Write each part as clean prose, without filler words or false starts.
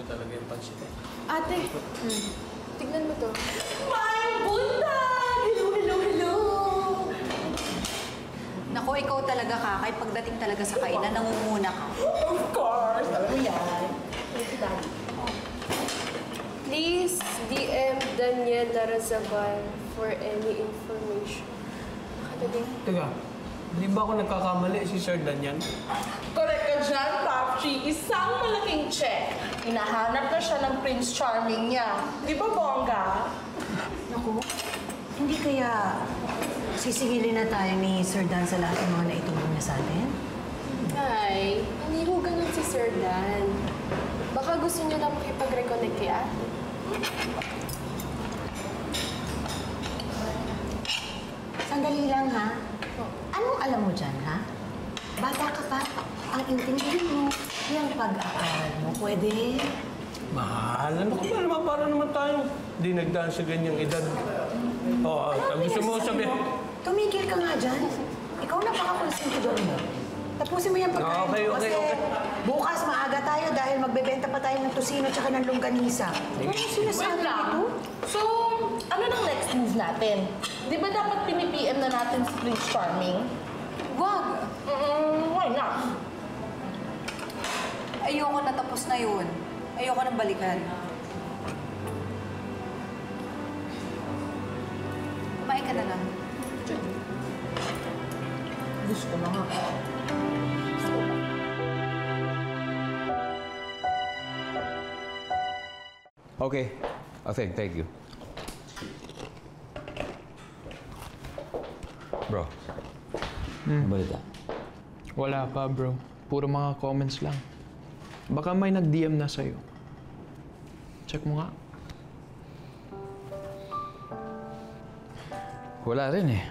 talaga yung pansin. Ate, tignan mo to. My bunda! Hello, hello, hello! Naku, ikaw talaga, Kakay. Pagdating talaga sa kainan, nangunguna ka. Of course! Alam mo yan. Please DM Daniel Larazabal for any information. Nakadali. Teka, di ba ako nagkakamali si Sir Daniel? Correct ka dyan, Papchi. Isang malaking check. Hinahanap na siya ng Prince Charming niya. Di ba, bongga? Naku, hindi kaya sisingilin na tayo ni Sir Dan sa lahat ng mga naitulong niya sa atin? Ay, hindi ko ganun si Sir Dan. Baka gusto niyo lang makipag-reconnect kay ate. Sandali lang, ha? Anong alam mo dyan, ha? Bata ka pa. Ang intindihin mo, yung pag-aaral mo, pwede? Mahal, ano ka ba naman? Para naman tayo di nagdaan sa ganyang edad. Oo, gusto mo sabihin? Tumigil ka nga dyan. Ikaw na pakakonsentudoon mo. Tapusin mo yung pagkain Okay. kasi bukas maaga tayo dahil magbebenta pa tayo ng tosino tsaka ng longganisa. Ano sinasabi ito? So, ano nang next move natin? Di ba dapat pinipm na natin si Prince Charming? Wag! Why not? Ayoko na, tapos na yun. Ayoko nang balikan. Kumain ka na lang. Gusto mo nga. Okay. Thank you. Bro, ano balita? Wala pa, bro. Puro mga comments lang. Baka may nag-DM na sa'yo. Check mo nga. Wala rin eh.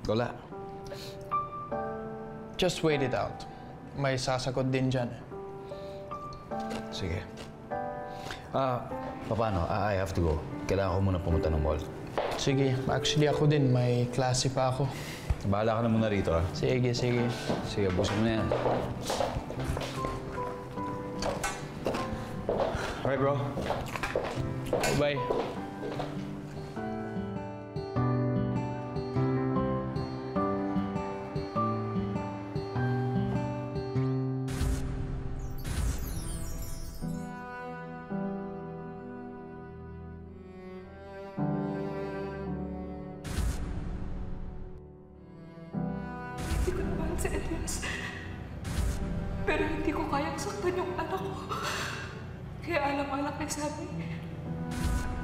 Wala. Just wait it out. May sasagot din dyan. Sige. Paano? I have to go. Kailangan ko muna pumunta ng mall. Sige. Actually, ako din. May klase pa ako. Bahala ka na muna rito, ha? Sige. Sige, busin mo na yan. Alright, bro. Bye. Hindi ko naman si Elias. Pero hindi ko kayang saktan yung anak ko. Kaya alam-alam ay sabi,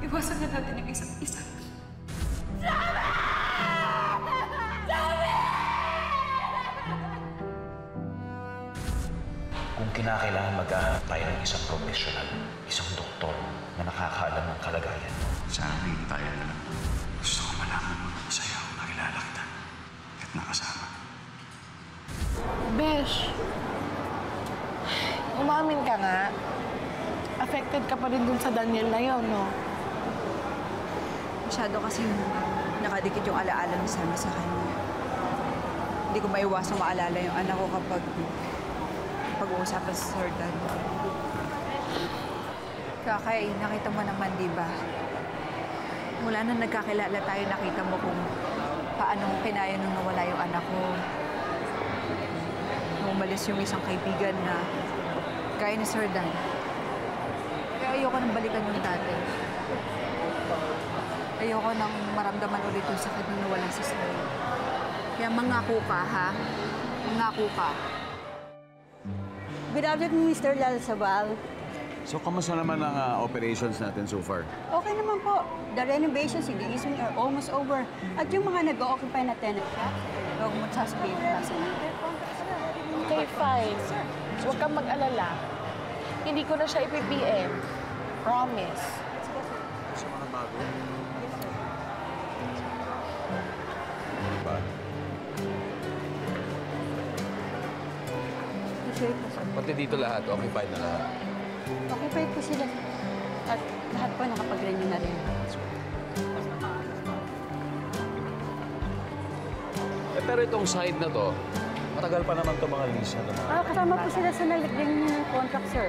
iwasan na natin yung isa't isa. Kung kinakailangan maghahanap tayo ng isang profesional, isang doktor na nakakaalam ng kalagayan. Sana hindi tayo na lang. Gusto ko malaman mo na masaya ako nakilala kita at nakasama. Besh, umamin ka nga. Affected ka pa rin dun sa Daniel na yun, no? Masyado kasi nakadikit yung alaala ni Sammy sa kanya. Hindi ko maiwasang maalala yung anak ko kapag pag-uusapan sa Sir Dan. Kakay, nakita mo naman, di ba? Mula na nagkakilala tayo, nakita mo kung paano mo kinaya nung nawala yung anak ko. Nung umalis yung isang kaibigan na kaya ni Sir Dan. Kaya ayoko nang balikan yung dati. Ayoko nang maramdaman ulit yung sakit nung nawala si Sir. Kaya mangako ka, ha? Mangako ka. Good afternoon, Mr. Larazabal. So, kamusta naman ang operations natin so far? Okay naman po. The renovations in the easement are almost over. At yung mga nag-o-occupy na tenant shops, huwag mo sasabihin na nasa Okay, fine. Huwag kang mag-alala. Hindi ko na siya ipipm. Promise. Gusto mo na bago? Pati dito lahat, occupied na lahat. Occupied po sila. At lahat po nakapag-renew na rin. Pero itong side na to, matagal pa naman ito mga lease na naman. Kasama po sila sa nag-renew ng contract, sir.